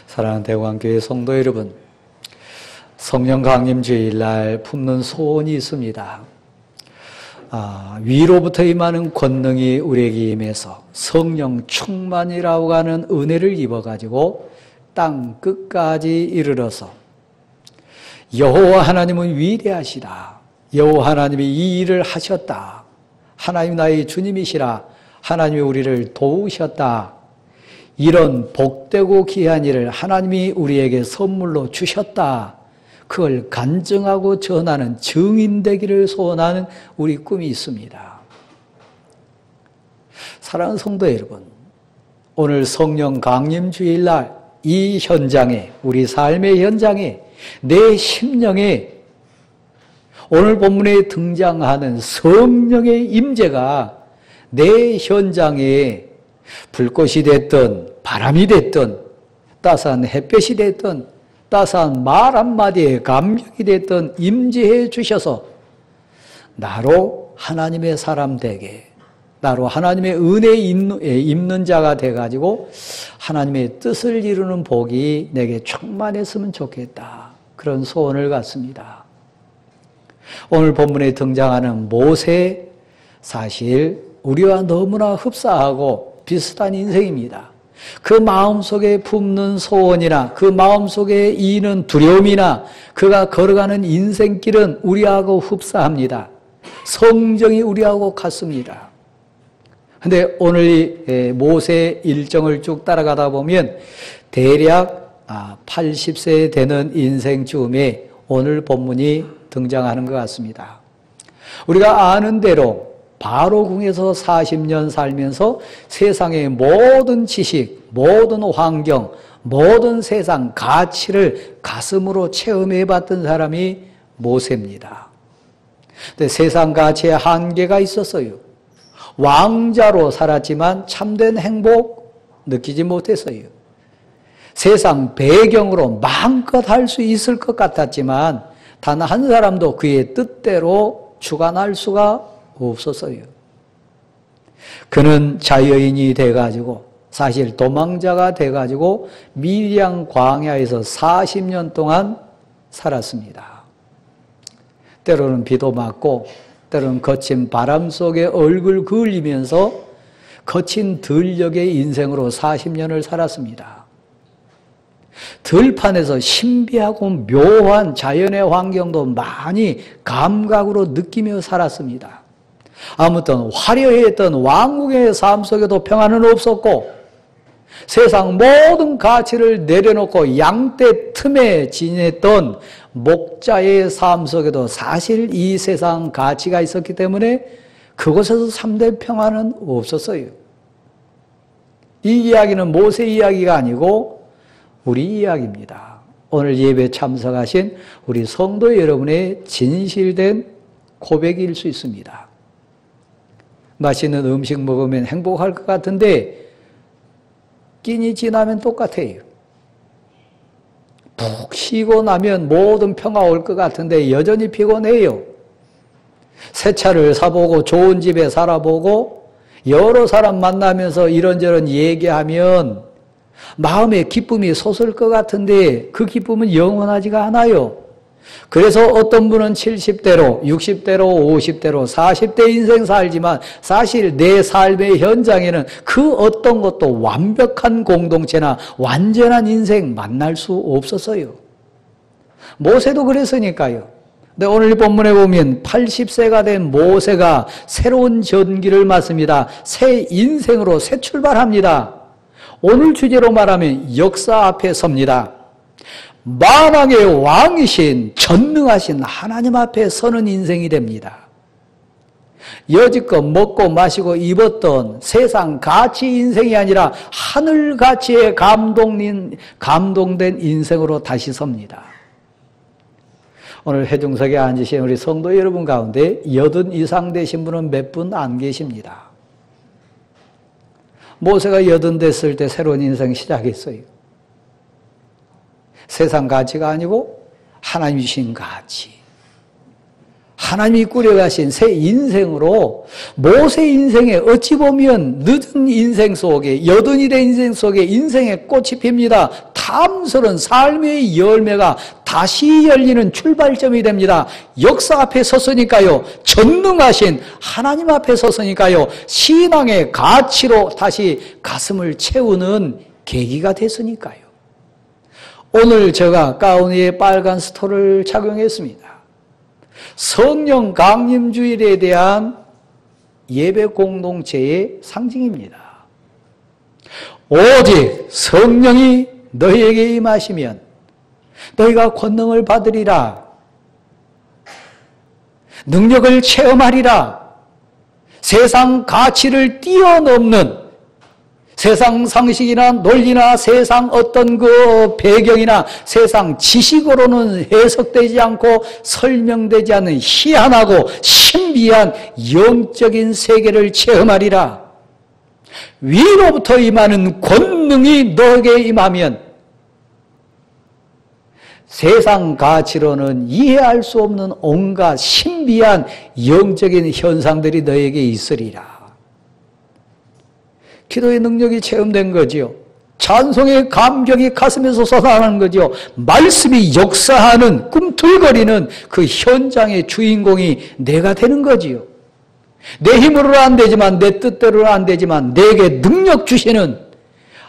사랑하는 대광교회 성도 여러분, 성령 강림 주일날 품는 소원이 있습니다. 위로부터 임하는 권능이 우리에게 임해서 성령 충만이라고 하는 은혜를 입어가지고 땅 끝까지 이르러서 여호와 하나님은 위대하시다. 여호와 하나님이 이 일을 하셨다. 하나님 나의 주님이시라. 하나님이 우리를 도우셨다. 이런 복되고 귀한 일을 하나님이 우리에게 선물로 주셨다. 그걸 간증하고 전하는 증인되기를 소원하는 우리 꿈이 있습니다. 사랑하는 성도 여러분, 오늘 성령 강림 주일날 이 현장에, 우리 삶의 현장에, 내 심령에 오늘 본문에 등장하는 성령의 임재가 내 현장에 불꽃이 됐든 바람이 됐든 따스한 햇볕이 됐든 따스한 말 한마디에 감격이 됐든 임재해 주셔서 나로 하나님의 사람 되게, 나로 하나님의 은혜에 입는 자가 돼가지고 하나님의 뜻을 이루는 복이 내게 충만했으면 좋겠다. 그런 소원을 갖습니다. 오늘 본문에 등장하는 모세, 사실 우리와 너무나 흡사하고 비슷한 인생입니다. 그 마음속에 품는 소원이나 그 마음속에 이는 두려움이나 그가 걸어가는 인생길은 우리하고 흡사합니다. 성정이 우리하고 같습니다. 그런데 오늘 이 모세의 일정을 쭉 따라가다 보면 대략 80세 되는 인생쯤에 오늘 본문이 등장하는 것 같습니다. 우리가 아는 대로 바로궁에서 40년 살면서 세상의 모든 지식, 모든 환경, 모든 세상 가치를 가슴으로 체험해 봤던 사람이 모세입니다. 근데 세상 가치에 한계가 있었어요. 왕자로 살았지만 참된 행복 느끼지 못했어요. 세상 배경으로 마음껏 할 수 있을 것 같았지만 단 한 사람도 그의 뜻대로 주관할 수가 없었어요. 그는 자유인이 돼가지고 사실 도망자가 돼가지고 미디안 광야에서 40년 동안 살았습니다. 때로는 비도 맞고 때로는 거친 바람 속에 얼굴 그을리면서 거친 들녘의 인생으로 40년을 살았습니다. 들판에서 신비하고 묘한 자연의 환경도 많이 감각으로 느끼며 살았습니다. 아무튼 화려했던 왕궁의 삶 속에도 평안은 없었고 세상 모든 가치를 내려놓고 양떼 틈에 지냈던 목자의 삶 속에도 사실 이 세상 가치가 있었기 때문에 그곳에서 참된 평안은 없었어요. 이 이야기는 모세 이야기가 아니고 우리 이야기입니다. 오늘 예배 참석하신 우리 성도 여러분의 진실된 고백일 수 있습니다. 맛있는 음식 먹으면 행복할 것 같은데 끼니 지나면 똑같아요. 푹 쉬고 나면 모든 평화 올 것 같은데 여전히 피곤해요. 새 차를 사보고 좋은 집에 살아보고 여러 사람 만나면서 이런저런 얘기하면 마음에 기쁨이 솟을 것 같은데 그 기쁨은 영원하지가 않아요. 그래서 어떤 분은 70대로, 60대로, 50대로, 40대 인생 살지만 사실 내 삶의 현장에는 그 어떤 것도 완벽한 공동체나 완전한 인생 만날 수 없었어요. 모세도 그랬으니까요. 근데 오늘 본문에 보면 80세가 된 모세가 새로운 전기를 맞습니다. 새 인생으로 새 출발합니다. 오늘 주제로 말하면 역사 앞에 섭니다. 만왕의 왕이신 전능하신 하나님 앞에 서는 인생이 됩니다. 여지껏 먹고 마시고 입었던 세상 가치 인생이 아니라 하늘 가치에 감동된 인생으로 다시 섭니다. 오늘 회중석에 앉으신 우리 성도 여러분 가운데 80 이상 되신 분은 몇 분 안 계십니다. 모세가 80 됐을 때 새로운 인생 시작했어요. 세상 가치가 아니고 하나님 주신 가치, 하나님이 꾸려가신 새 인생으로 모세 인생에 어찌 보면 늦은 인생 속에 여든이 된 인생 속에 인생의 꽃이 핍니다. 탐스러운 삶의 열매가 다시 열리는 출발점이 됩니다. 역사 앞에 섰으니까요. 전능하신 하나님 앞에 섰으니까요. 신앙의 가치로 다시 가슴을 채우는 계기가 됐으니까요. 오늘 제가 가운 위에 빨간 스토를 착용했습니다. 성령 강림 주일에 대한 예배 공동체의 상징입니다. 오직 성령이 너희에게 임하시면 너희가 권능을 받으리라. 능력을 체험하리라. 세상 가치를 뛰어넘는 세상 상식이나 논리나 세상 어떤 그 배경이나 세상 지식으로는 해석되지 않고 설명되지 않는 희한하고 신비한 영적인 세계를 체험하리라. 위로부터 임하는 권능이 너에게 임하면 세상 가치로는 이해할 수 없는 온갖 신비한 영적인 현상들이 너에게 있으리라. 기도의 능력이 체험된 거지요. 찬송의 감격이 가슴에서 솟아나는 거지요. 말씀이 역사하는 꿈틀거리는 그 현장의 주인공이 내가 되는 거지요. 내 힘으로는 안 되지만 내 뜻대로는 안 되지만 내게 능력 주시는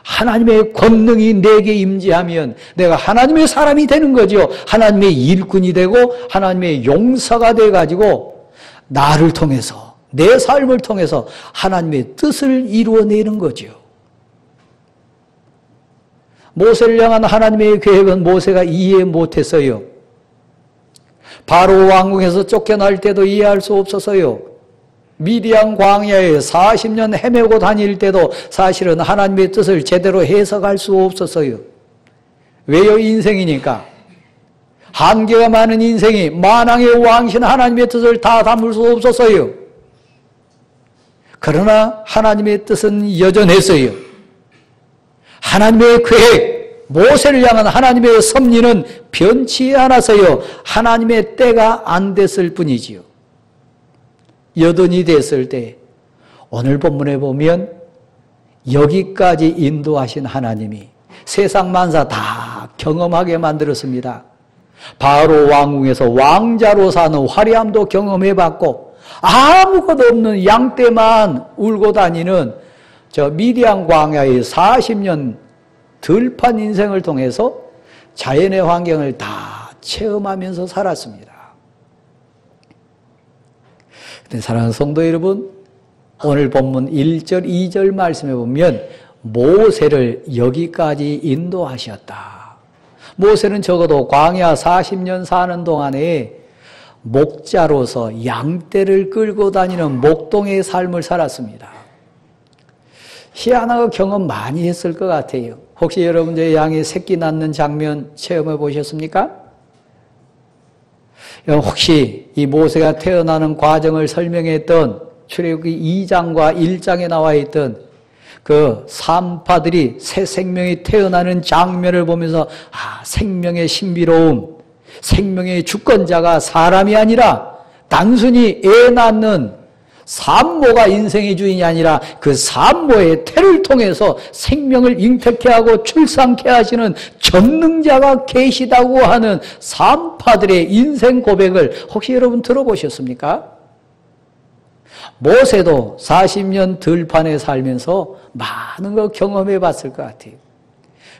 하나님의 권능이 내게 임재하면 내가 하나님의 사람이 되는 거지요. 하나님의 일꾼이 되고 하나님의 용사가 돼가지고 나를 통해서 내 삶을 통해서 하나님의 뜻을 이루어내는 거죠. 모세를 향한 하나님의 계획은 모세가 이해 못했어요. 바로 왕궁에서 쫓겨날 때도 이해할 수 없었어요. 미디안 광야에 40년 헤매고 다닐 때도 사실은 하나님의 뜻을 제대로 해석할 수 없었어요. 왜요? 인생이니까. 한계가 많은 인생이 만왕의 왕이신 하나님의 뜻을 다 담을 수 없었어요. 그러나 하나님의 뜻은 여전했어요. 하나님의 계획, 모세를 향한 하나님의 섭리는 변치 않았어요. 하나님의 때가 안 됐을 뿐이지요. 여든이 됐을 때 오늘 본문에 보면 여기까지 인도하신 하나님이 세상 만사 다 경험하게 만들었습니다. 바로 왕궁에서 왕자로 사는 화려함도 경험해봤고 아무것도 없는 양떼만 울고 다니는 저 미디안 광야의 40년 들판 인생을 통해서 자연의 환경을 다 체험하면서 살았습니다. 근데 사랑하는 성도 여러분, 오늘 본문 1절, 2절 말씀에 보면 모세를 여기까지 인도하셨다. 모세는 적어도 광야 40년 사는 동안에 목자로서 양떼를 끌고 다니는 목동의 삶을 살았습니다. 희한하고 경험 많이 했을 것 같아요. 혹시 여러분들 양이 새끼 낳는 장면 체험해 보셨습니까? 혹시 이 모세가 태어나는 과정을 설명했던 출애굽기 2장과 1장에 나와 있던 그 산파들이 새 생명이 태어나는 장면을 보면서 생명의 신비로움, 생명의 주권자가 사람이 아니라 단순히 애 낳는 산모가 인생의 주인이 아니라 그 산모의 태를 통해서 생명을 잉태케 하고 출산케 하시는 전능자가 계시다고 하는 산파들의 인생 고백을 혹시 여러분 들어보셨습니까? 모세도 40년 들판에 살면서 많은 걸 경험해 봤을 것 같아요.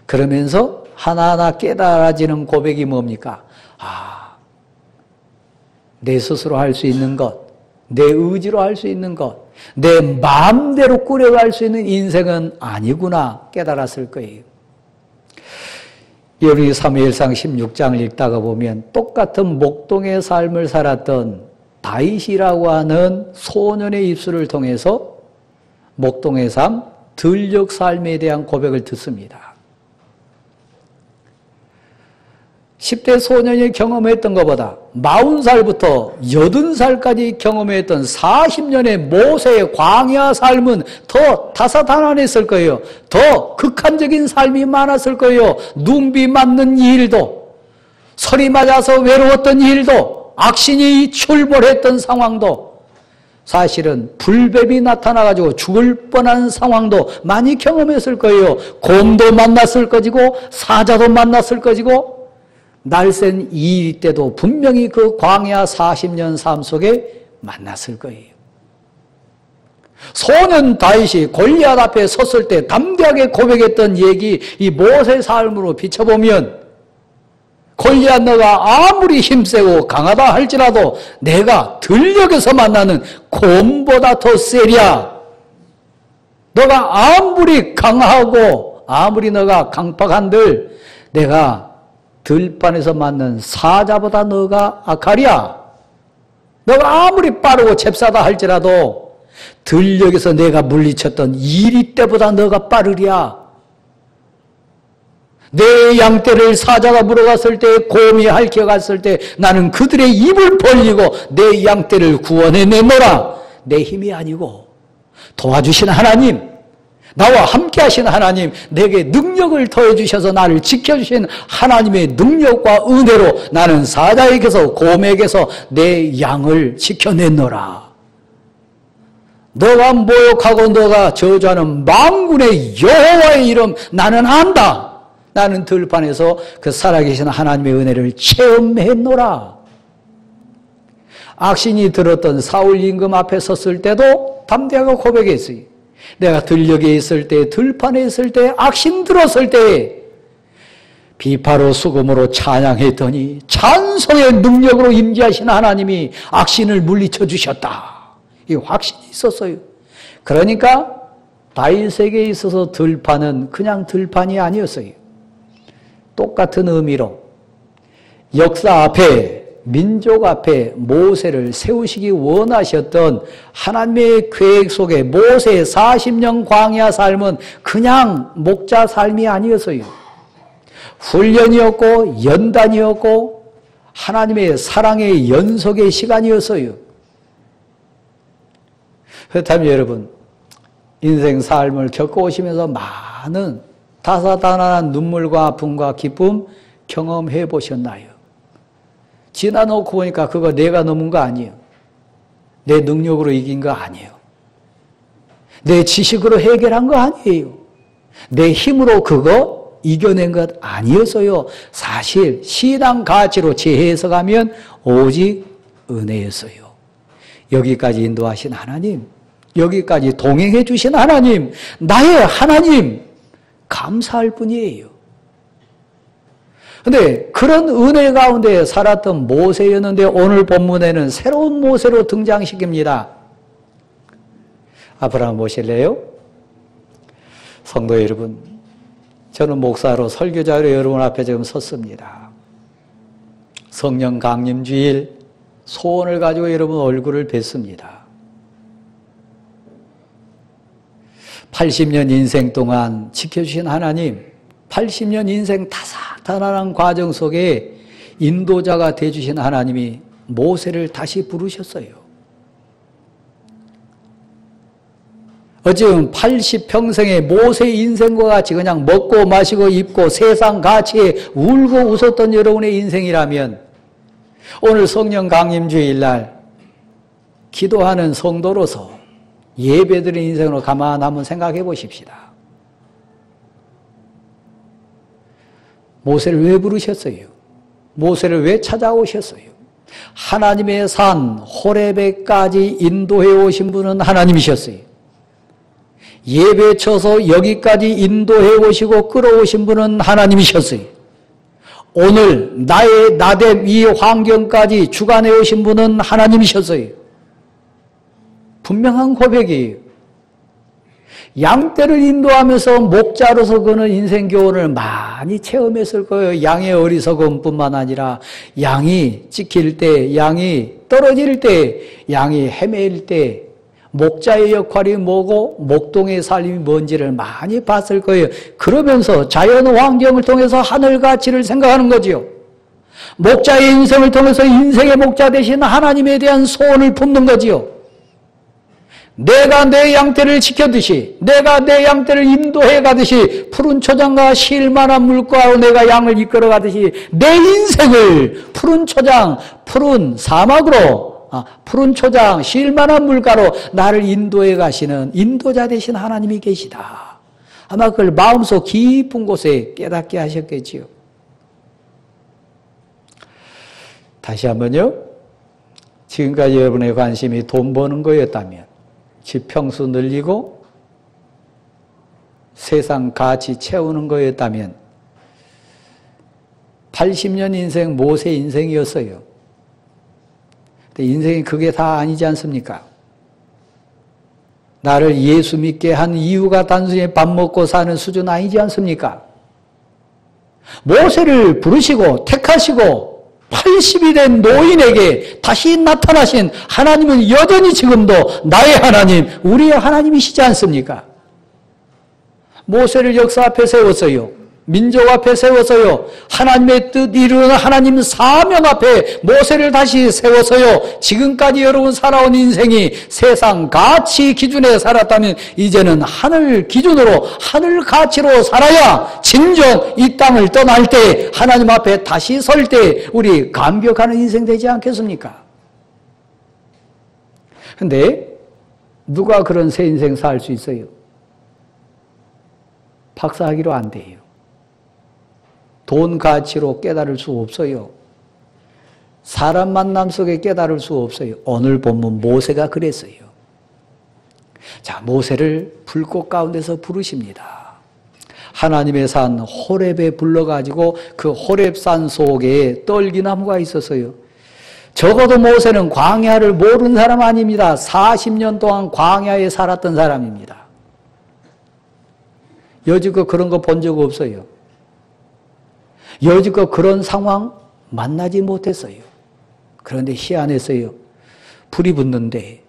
그러면서 하나하나 깨달아지는 고백이 뭡니까? 내 스스로 할 수 있는 것, 내 의지로 할 수 있는 것, 내 마음대로 꾸려갈 수 있는 인생은 아니구나 깨달았을 거예요. 여러분이 사무엘상 16장을 읽다가 보면 똑같은 목동의 삶을 살았던 다윗이라고 하는 소년의 입술을 통해서 목동의 삶, 들녘 삶에 대한 고백을 듣습니다. 10대 소년이 경험했던 것보다 40살부터 80살까지 경험했던 40년의 모세의 광야 삶은 더 다사다난했을 거예요. 더 극한적인 삶이 많았을 거예요. 눈비 맞는 일도, 설이 맞아서 외로웠던 일도, 악신이 출몰했던 상황도 사실은 불뱀이 나타나가지고 죽을 뻔한 상황도 많이 경험했을 거예요. 곰도 만났을 것이고 사자도 만났을 것이고 날쌘 이일 때도 분명히 그 광야 40년 삶 속에 만났을 거예요. 소년 다윗이 골리앗 앞에 섰을 때 담대하게 고백했던 얘기, 이 모세의 삶으로 비춰보면 골리앗 너가 아무리 힘세고 강하다 할지라도 내가 들녘에서 만나는 곰보다 더 세랴. 너가 아무리 강하고 아무리 너가 강팍한들 내가 들판에서 맞는 사자보다 너가 악하랴. 너가 아무리 빠르고 잽싸다 할지라도 들녘에서 내가 물리쳤던 이리 때보다 너가 빠르랴. 내 양떼를 사자가 물어갔을 때, 곰이 핥혀갔을 때 나는 그들의 입을 벌리고 내 양떼를 구원해내노라. 내 힘이 아니고 도와주신 하나님, 나와 함께 하신 하나님, 내게 능력을 더해주셔서 나를 지켜주신 하나님의 능력과 은혜로 나는 사자에게서 곰에게서 내 양을 지켜내노라. 너가 모욕하고 너가 저주하는 만군의 여호와의 이름 나는 안다. 나는 들판에서 그 살아계신 하나님의 은혜를 체험했노라. 악신이 들었던 사울 임금 앞에 섰을 때도 담대하게 고백했어요. 내가 들녘에 있을 때, 들판에 있을 때, 악신 들었을 때 비파로 수금으로 찬양했더니 찬송의 능력으로 임재하신 하나님이 악신을 물리쳐 주셨다. 이 확신이 있었어요. 그러니까 다윗에게 있어서 들판은 그냥 들판이 아니었어요. 똑같은 의미로 역사 앞에, 민족 앞에 모세를 세우시기 원하셨던 하나님의 계획 속에 모세의 40년 광야 삶은 그냥 목자 삶이 아니었어요. 훈련이었고 연단이었고 하나님의 사랑의 연속의 시간이었어요. 그렇다면 여러분, 인생 삶을 겪어오시면서 많은 다사다난한 눈물과 아픔과 기쁨 경험해 보셨나요? 지나놓고 보니까 그거 내가 넘은 거 아니에요. 내 능력으로 이긴 거 아니에요. 내 지식으로 해결한 거 아니에요. 내 힘으로 그거 이겨낸 것 아니었어요. 사실 신앙 가치로 재해석하면 오직 은혜였어요. 여기까지 인도하신 하나님, 여기까지 동행해 주신 하나님, 나의 하나님 감사할 뿐이에요. 그런데 그런 은혜 가운데 살았던 모세였는데 오늘 본문에는 새로운 모세로 등장시킵니다. 앞으로 한번 보실래요? 성도 여러분, 저는 목사로 설교자로 여러분 앞에 지금 섰습니다. 성령 강림 주일 소원을 가지고 여러분 얼굴을 뵙습니다. 80년 인생 동안 지켜주신 하나님, 80년 인생 다사다난한 과정 속에 인도자가 되어주신 하나님이 모세를 다시 부르셨어요. 어찌 80평생의 모세 인생과 같이 그냥 먹고 마시고 입고 세상 가치에 울고 웃었던 여러분의 인생이라면 오늘 성령 강림 주일날 기도하는 성도로서 예배드린 인생으로 가만 한번 생각해 보십시다. 모세를 왜 부르셨어요? 모세를 왜 찾아오셨어요? 하나님의 산 호레베까지 인도해 오신 분은 하나님이셨어요. 예배 쳐서 여기까지 인도해 오시고 끌어오신 분은 하나님이셨어요. 오늘 나의 나됨 이 환경까지 주관해 오신 분은 하나님이셨어요. 분명한 고백이에요. 양떼를 인도하면서 목자로서 그는 인생 교훈을 많이 체험했을 거예요. 양의 어리석음뿐만 아니라 양이 찍힐 때, 양이 떨어질 때, 양이 헤매일 때 목자의 역할이 뭐고 목동의 삶이 뭔지를 많이 봤을 거예요. 그러면서 자연 환경을 통해서 하늘 가치를 생각하는 거지요. 목자의 인생을 통해서 인생의 목자 되신 하나님에 대한 소원을 품는 거지요. 내가 내 양떼를 지켰듯이, 내가 내 양떼를 인도해 가듯이, 푸른 초장과 실만한 물가로 내가 양을 이끌어 가듯이 내 인생을 푸른 초장, 푸른 사막으로, 푸른 초장, 실만한 물가로 나를 인도해 가시는 인도자 되신 하나님이 계시다. 아마 그걸 마음속 깊은 곳에 깨닫게 하셨겠지요. 다시 한번요. 지금까지 여러분의 관심이 돈 버는 거였다면, 집 평수 늘리고 세상 가치 채우는 거였다면 80년 인생 모세 인생이었어요. 근데 인생이 그게 다 아니지 않습니까? 나를 예수 믿게 한 이유가 단순히 밥 먹고 사는 수준 아니지 않습니까? 모세를 부르시고 택하시고 80이 된 노인에게 다시 나타나신 하나님은 여전히 지금도 나의 하나님, 우리의 하나님이시지 않습니까? 모세를 역사 앞에 세웠어요. 민족 앞에 세워서요. 하나님의 뜻 이루는 하나님 사명 앞에 모세를 다시 세워서요. 지금까지 여러분 살아온 인생이 세상 가치 기준에 살았다면 이제는 하늘 기준으로 하늘 가치로 살아야 진정 이 땅을 떠날 때 하나님 앞에 다시 설 때 우리 감격하는 인생 되지 않겠습니까? 근데 누가 그런 새 인생 살 수 있어요? 박사학위로 안 돼요. 돈 가치로 깨달을 수 없어요. 사람 만남 속에 깨달을 수 없어요. 오늘 본문 모세가 그랬어요. 자, 모세를 불꽃 가운데서 부르십니다. 하나님의 산 호렙에 불러가지고 그 호렙산 속에 떨기나무가 있었어요. 적어도 모세는 광야를 모르는 사람 아닙니다. 40년 동안 광야에 살았던 사람입니다. 여지껏 그런 거 본 적 없어요. 여지껏 그런 상황 만나지 못했어요. 그런데 희한했어요. 불이 붙는데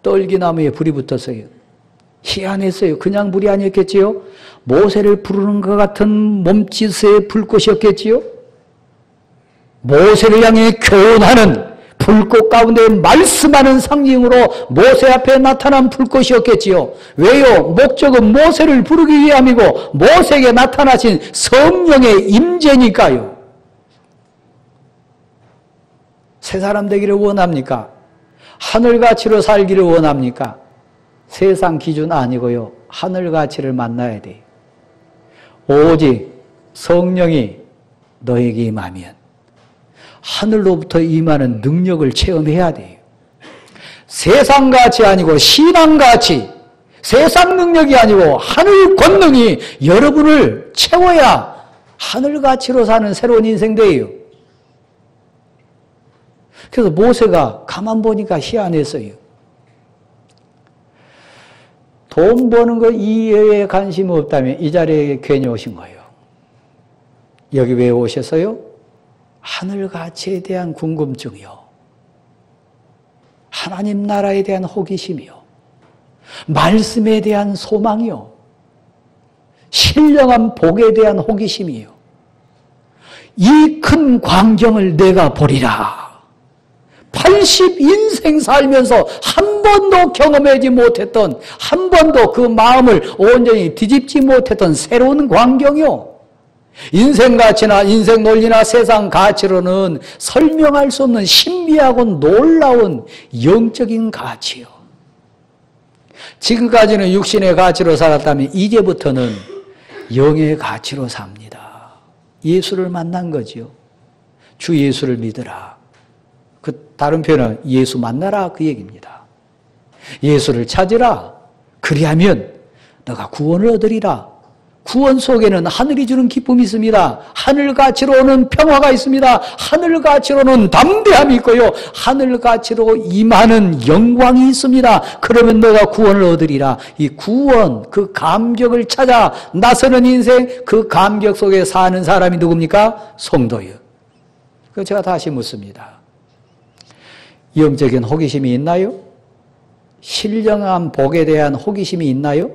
떨기나무에 불이 붙었어요. 희한했어요. 그냥 불이 아니었겠지요? 모세를 부르는 것 같은 몸짓의 불꽃이었겠지요? 모세를 향해 교훈하는 불꽃 가운데 말씀하는 상징으로 모세 앞에 나타난 불꽃이었겠지요. 왜요? 목적은 모세를 부르기 위함이고 모세에게 나타나신 성령의 임재니까요. 새 사람 되기를 원합니까? 하늘가치로 살기를 원합니까? 세상 기준 아니고요. 하늘가치를 만나야 돼요. 오직 성령이 너에게 임하면 하늘로부터 임하는 능력을 체험해야 돼요. 세상가치 아니고 신앙가치, 세상 능력이 아니고 하늘 권능이 여러분을 채워야 하늘가치로 사는 새로운 인생 돼요. 그래서 모세가 가만 보니까 희한했어요. 돈 버는 거 이외에 관심이 없다면 이 자리에 괜히 오신 거예요. 여기 왜 오셨어요? 하늘 가치에 대한 궁금증이요. 하나님 나라에 대한 호기심이요. 말씀에 대한 소망이요. 신령한 복에 대한 호기심이요. 이 큰 광경을 내가 보리라. 80 인생 살면서 한 번도 경험하지 못했던, 한 번도 그 마음을 온전히 뒤집지 못했던 새로운 광경이요. 인생 가치나 인생 논리나 세상 가치로는 설명할 수 없는 신비하고 놀라운 영적인 가치요. 지금까지는 육신의 가치로 살았다면 이제부터는 영의 가치로 삽니다. 예수를 만난 거지요. 주 예수를 믿으라. 그 다른 표현은 예수 만나라 그 얘기입니다. 예수를 찾으라. 그리하면 너가 구원을 얻으리라. 구원 속에는 하늘이 주는 기쁨이 있습니다. 하늘 가치로는 평화가 있습니다. 하늘 가치로는 담대함이 있고요. 하늘 가치로 임하는 영광이 있습니다. 그러면 너가 구원을 얻으리라. 이 구원, 그 감격을 찾아 나서는 인생, 그 감격 속에 사는 사람이 누굽니까? 성도요. 그래서 제가 다시 묻습니다. 영적인 호기심이 있나요? 신령한 복에 대한 호기심이 있나요?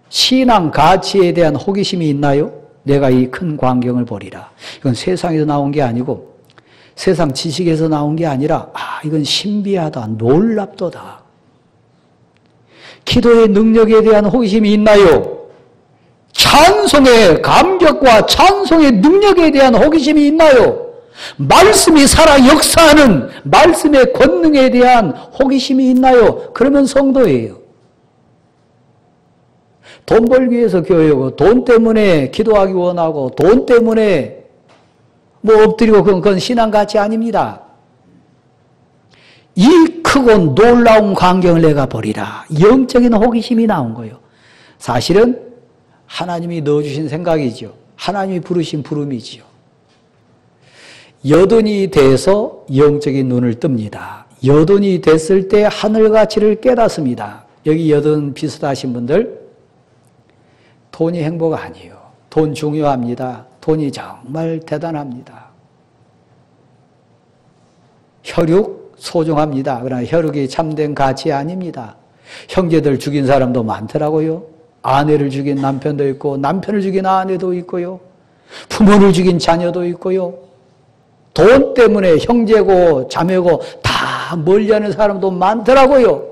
신앙 가치에 대한 호기심이 있나요? 내가 이 큰 광경을 보리라. 이건 세상에서 나온 게 아니고 세상 지식에서 나온 게 아니라 이건 신비하다, 놀랍도다. 기도의 능력에 대한 호기심이 있나요? 찬송의 감격과 찬송의 능력에 대한 호기심이 있나요? 말씀이 살아 역사하는 말씀의 권능에 대한 호기심이 있나요? 그러면 성도예요. 돈 벌기 위해서 교회고, 돈 때문에 기도하기 원하고, 돈 때문에 뭐 엎드리고, 그건 신앙가치 아닙니다. 이 크고 놀라운 광경을 내가 보리라. 영적인 호기심이 나온 거예요. 사실은 하나님이 넣어주신 생각이죠. 하나님이 부르신 부름이지요. 여든이 돼서 영적인 눈을 뜹니다. 여든이 됐을 때 하늘 가치를 깨닫습니다. 여기 여든 비슷하신 분들, 돈이 행복 아니에요. 돈 중요합니다. 돈이 정말 대단합니다. 혈육 소중합니다. 그러나 혈육이 참된 가치 아닙니다. 형제들 죽인 사람도 많더라고요. 아내를 죽인 남편도 있고, 남편을 죽인 아내도 있고요. 부모를 죽인 자녀도 있고요. 돈 때문에 형제고 자매고 다 멀리하는 사람도 많더라고요.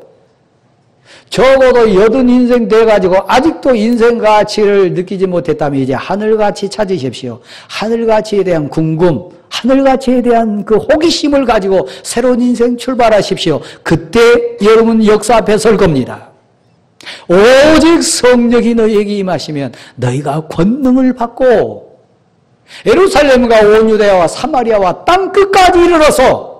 적어도 80 인생 돼가지고 아직도 인생 가치를 느끼지 못했다면 이제 하늘 가치 찾으십시오. 하늘 가치에 대한 궁금, 하늘 가치에 대한 그 호기심을 가지고 새로운 인생 출발하십시오. 그때 여러분 역사 앞에 설 겁니다. 오직 성령이 너희에게 임하시면 너희가 권능을 받고 예루살렘과 온 유대야와 사마리아와 땅끝까지 이르러서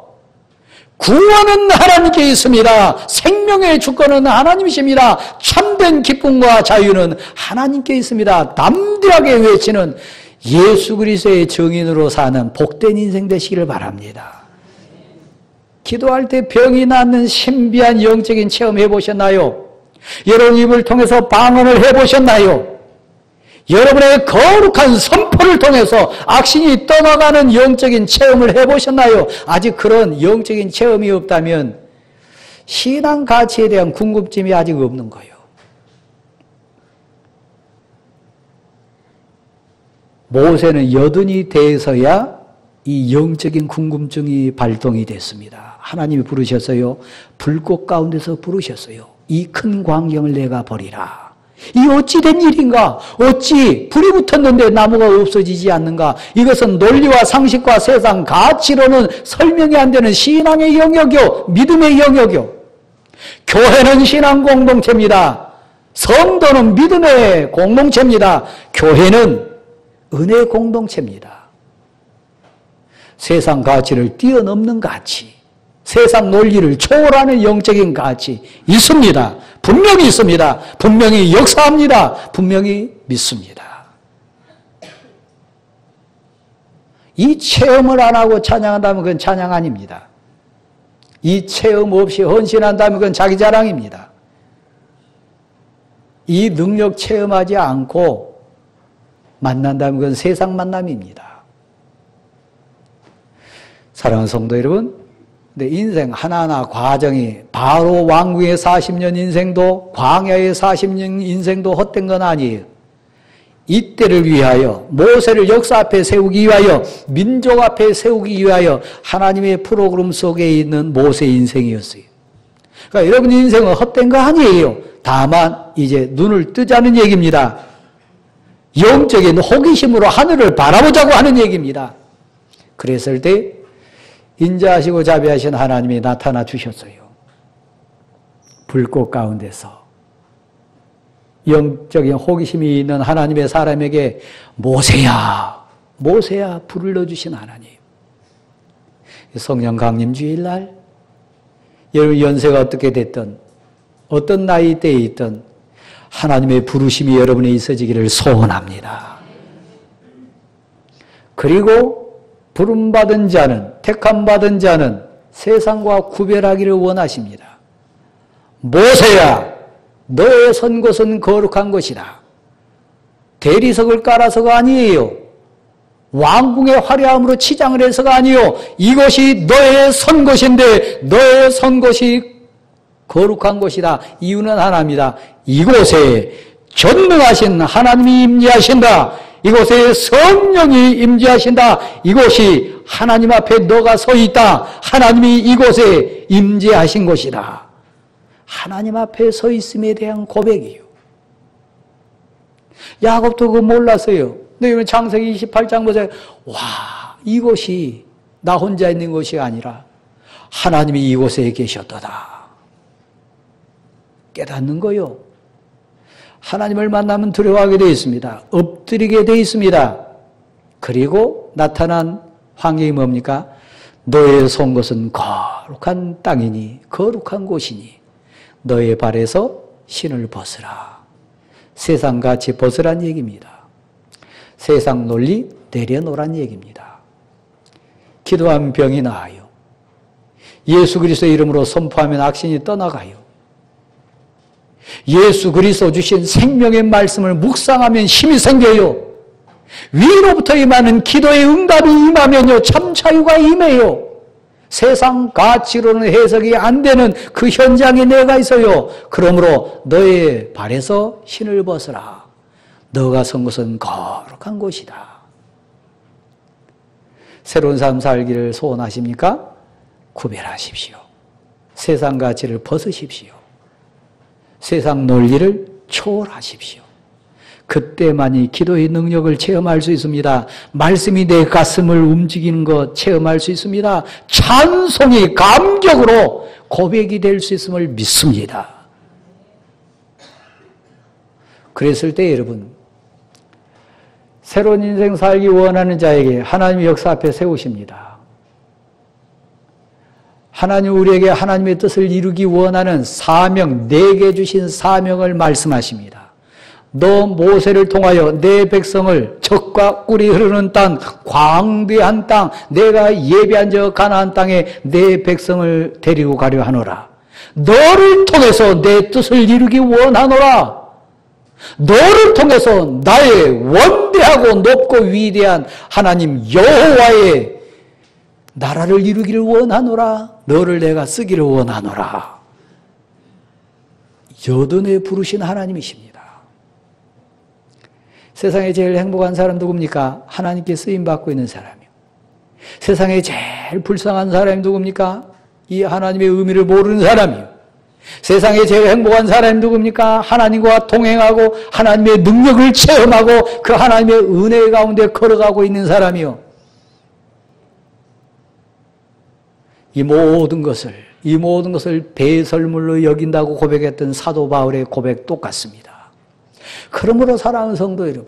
구원은 하나님께 있습니다. 생명의 주권은 하나님이십니다. 참된 기쁨과 자유는 하나님께 있습니다. 담대하게 외치는 예수 그리스도의 증인으로 사는 복된 인생 되시기를 바랍니다. 기도할 때 병이 낫는 신비한 영적인 체험 해보셨나요? 여러분 입을 통해서 방언을 해보셨나요? 여러분의 거룩한 선포를 통해서 악신이 떠나가는 영적인 체험을 해보셨나요? 아직 그런 영적인 체험이 없다면 신앙 가치에 대한 궁금증이 아직 없는 거예요. 모세는 80이 돼서야 이 영적인 궁금증이 발동이 됐습니다. 하나님이 부르셨어요. 불꽃 가운데서 부르셨어요. 이 큰 광경을 내가 보리라. 이 어찌 된 일인가? 어찌 불이 붙었는데 나무가 없어지지 않는가? 이것은 논리와 상식과 세상 가치로는 설명이 안 되는 신앙의 영역이요, 믿음의 영역이요. 교회는 신앙 공동체입니다. 성도는 믿음의 공동체입니다. 교회는 은혜 공동체입니다. 세상 가치를 뛰어넘는 가치, 세상 논리를 초월하는 영적인 가치 있습니다. 분명히 있습니다. 분명히 역사합니다. 분명히 믿습니다. 이 체험을 안 하고 찬양한다면 그건 찬양 아닙니다. 이 체험 없이 헌신한다면 그건 자기 자랑입니다. 이 능력 체험하지 않고 만난다면 그건 세상 만남입니다. 사랑하는 성도 여러분, 근데 인생 하나하나 과정이 바로 왕궁의 40년 인생도 광야의 40년 인생도 헛된 건 아니에요. 이때를 위하여 모세를 역사 앞에 세우기 위하여 민족 앞에 세우기 위하여 하나님의 프로그램 속에 있는 모세 인생이었어요. 그러니까 여러분 인생은 헛된 거 아니에요. 다만 이제 눈을 뜨자는 얘기입니다. 영적인 호기심으로 하늘을 바라보자고 하는 얘기입니다. 그랬을 때 인자하시고 자비하신 하나님이 나타나 주셨어요. 불꽃 가운데서 영적인 호기심이 있는 하나님의 사람에게 모세야, 모세야 불러주신 하나님. 성령 강림 주일날 여러분 연세가 어떻게 됐든 어떤 나이대에 있든 하나님의 부르심이 여러분에 있어지기를 소원합니다. 그리고 부름받은 자는, 택함받은 자는 세상과 구별하기를 원하십니다. 모세야, 너의 선 곳은 거룩한 것이다. 대리석을 깔아서가 아니에요. 왕궁의 화려함으로 치장을 해서가 아니요. 이것이 너의 선 곳인데 너의 선 곳이 거룩한 것이다. 이유는 하나입니다. 이곳에 전능하신 하나님이 임재하신다. 이곳에 성령이 임재하신다. 이곳이 하나님 앞에 너가 서 있다. 하나님이 이곳에 임재하신 곳이다. 하나님 앞에 서 있음에 대한 고백이요. 야곱도 그거 몰랐어요. 근데 창세기 28장 보세요. 와, 이곳이 나 혼자 있는 것이 아니라 하나님이 이곳에 계셨도다. 깨닫는 거요. 하나님을 만나면 두려워하게 되어 있습니다. 엎드리게 되어 있습니다. 그리고 나타난 환경이 뭡니까? 너의 선 것은 거룩한 땅이니 거룩한 곳이니 너의 발에서 신을 벗으라. 세상같이 벗으란 얘기입니다. 세상 논리 내려놓으란 얘기입니다. 기도하면 병이 나아요. 예수 그리스도의 이름으로 선포하면 악신이 떠나가요. 예수 그리스도 주신 생명의 말씀을 묵상하면 힘이 생겨요. 위로부터 임하는 기도의 응답이 임하면요, 참 자유가 임해요. 세상 가치로는 해석이 안 되는 그 현장에 내가 있어요. 그러므로 너의 발에서 신을 벗으라. 너가 선 곳은 거룩한 곳이다. 새로운 삶 살기를 소원하십니까? 구별하십시오. 세상 가치를 벗으십시오. 세상 논리를 초월하십시오. 그때만이 기도의 능력을 체험할 수 있습니다. 말씀이 내 가슴을 움직이는 것 체험할 수 있습니다. 찬송이 감격으로 고백이 될 수 있음을 믿습니다. 그랬을 때 여러분, 새로운 인생 살기 원하는 자에게 하나님의 역사 앞에 세우십니다. 하나님 우리에게 하나님의 뜻을 이루기 원하는 사명, 내게 주신 사명을 말씀하십니다. 너 모세를 통하여 내 백성을 젖과 꿀이 흐르는 땅, 광대한 땅, 내가 예비한 저 가나안 땅에 내 백성을 데리고 가려 하노라. 너를 통해서 내 뜻을 이루기 원하노라. 너를 통해서 나의 원대하고 높고 위대한 하나님 여호와의 나라를 이루기를 원하노라. 너를 내가 쓰기를 원하노라. 여든에 부르신 하나님이십니다. 세상에 제일 행복한 사람 누굽니까? 하나님께 쓰임받고 있는 사람이요. 세상에 제일 불쌍한 사람이 누굽니까? 이 하나님의 의미를 모르는 사람이요. 세상에 제일 행복한 사람이 누굽니까? 하나님과 동행하고 하나님의 능력을 체험하고 그 하나님의 은혜 가운데 걸어가고 있는 사람이요. 이 모든 것을 배설물로 여긴다고 고백했던 사도 바울의 고백 똑같습니다. 그러므로 사랑하는 성도 여러분,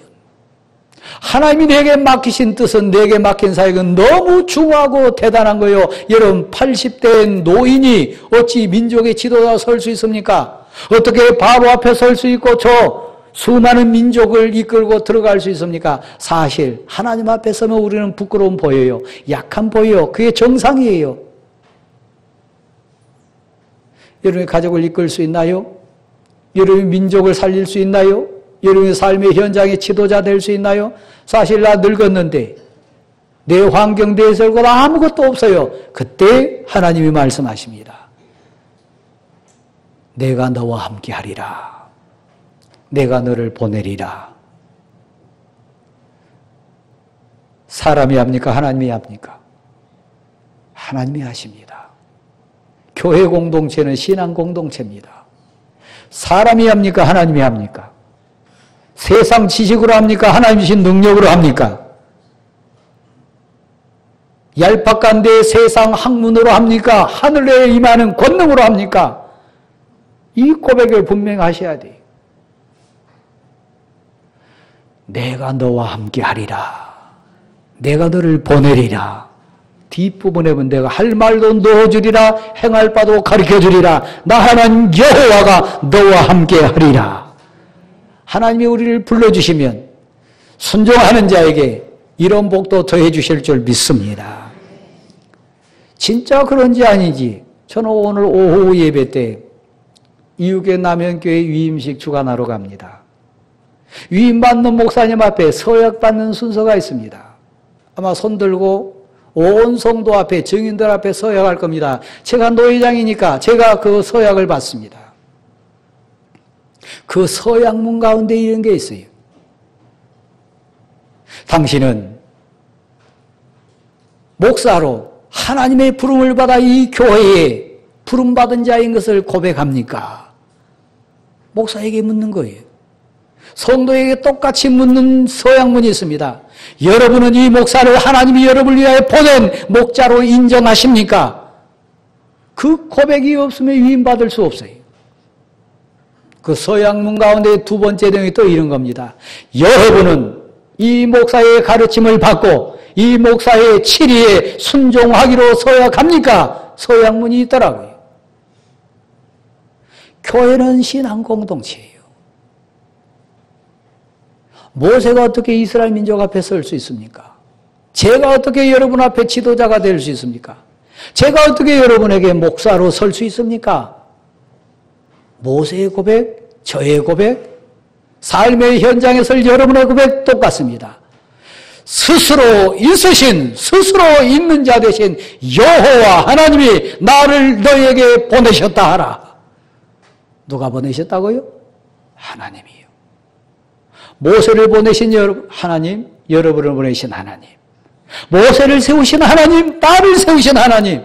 하나님이 내게 맡기신 뜻은, 내게 맡긴 사역은 너무 중요하고 대단한 거예요. 여러분, 80대의 노인이 어찌 민족의 지도자가 설 수 있습니까? 어떻게 바로 앞에 설 수 있고 저 수많은 민족을 이끌고 들어갈 수 있습니까? 사실 하나님 앞에 서면 우리는 부끄러움 보여요. 약한 보여요. 그게 정상이에요. 여러분의 가족을 이끌 수 있나요? 여러분의 민족을 살릴 수 있나요? 여러분의 삶의 현장의 지도자 될 수 있나요? 사실 나 늙었는데 내 환경 내 설거나 아무것도 없어요. 그때 하나님이 말씀하십니다. 내가 너와 함께 하리라. 내가 너를 보내리라. 사람이 합니까? 하나님이 합니까? 하나님이 하십니다. 교회 공동체는 신앙 공동체입니다. 사람이 합니까? 하나님이 합니까? 세상 지식으로 합니까? 하나님이신 능력으로 합니까? 얄팍한데 세상 학문으로 합니까? 하늘에 임하는 권능으로 합니까? 이 고백을 분명히 하셔야 돼요. 내가 너와 함께 하리라. 내가 너를 보내리라. 뒷부분에 보면 내가 할 말도 넣어주리라. 행할 바도 가르쳐주리라. 나 하나님 여호와가 너와 함께 하리라. 하나님이 우리를 불러주시면 순종하는 자에게 이런 복도 더해 주실 줄 믿습니다. 진짜 그런지 아닌지 저는 오늘 오후 예배 때 이육의 남현교회 위임식 주관하러 갑니다. 위임받는 목사님 앞에 서약받는 순서가 있습니다. 아마 손들고 온 성도 앞에 증인들 앞에 서약할 겁니다. 제가 노회장이니까 제가 그 서약을 받습니다. 그 서약문 가운데 이런 게 있어요. 당신은 목사로 하나님의 부름을 받아 이 교회에 부름받은 자인 것을 고백합니까? 목사에게 묻는 거예요. 성도에게 똑같이 묻는 서양문이 있습니다. 여러분은 이 목사를 하나님이 여러분을 위하여 보낸 목자로 인정하십니까? 그 고백이 없으면 위임받을 수 없어요. 그 서양문 가운데 두 번째 내용이 또 이런 겁니다. 여러분은 이 목사의 가르침을 받고 이 목사의 치리에 순종하기로 서약합니까? 서양문이 있더라고요. 교회는 신앙 공동체예요. 모세가 어떻게 이스라엘 민족 앞에 설 수 있습니까? 제가 어떻게 여러분 앞에 지도자가 될 수 있습니까? 제가 어떻게 여러분에게 목사로 설 수 있습니까? 모세의 고백, 저의 고백, 삶의 현장에서 여러분의 고백 똑같습니다. 스스로 있으신, 스스로 있는 자 되신 여호와 하나님이 나를 너에게 보내셨다 하라. 누가 보내셨다고요? 하나님이요. 모세를 보내신 하나님, 여러분을 보내신 하나님. 모세를 세우신 하나님, 나를 세우신 하나님.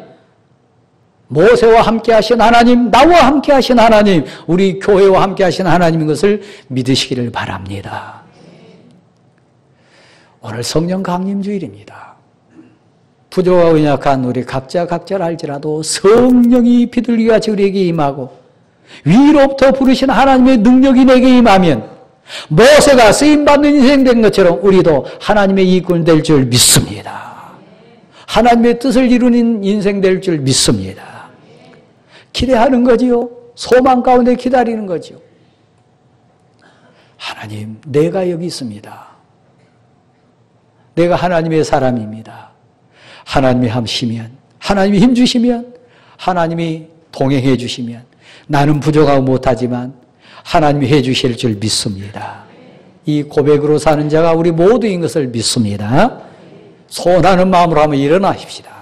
모세와 함께 하신 하나님, 나와 함께 하신 하나님, 우리 교회와 함께 하신 하나님인 것을 믿으시기를 바랍니다. 오늘 성령 강림 주일입니다. 부족하고 연약한 우리 각자를 알지라도 성령이 비둘기가 우리에게 임하고 위로부터 부르신 하나님의 능력이 내게 임하면 모세가 쓰임받는 인생 된 것처럼 우리도 하나님의 일꾼 될 줄 믿습니다. 하나님의 뜻을 이루는 인생 될 줄 믿습니다. 기대하는 거지요. 소망 가운데 기다리는 거지요. 하나님, 내가 여기 있습니다. 내가 하나님의 사람입니다. 하나님이 함시면, 하나님이 힘주시면, 하나님이 동행해 주시면 나는 부족하고 못하지만 하나님이 해 주실 줄 믿습니다. 이 고백으로 사는 자가 우리 모두인 것을 믿습니다. 소원하는 마음으로 한번 일어나십시다.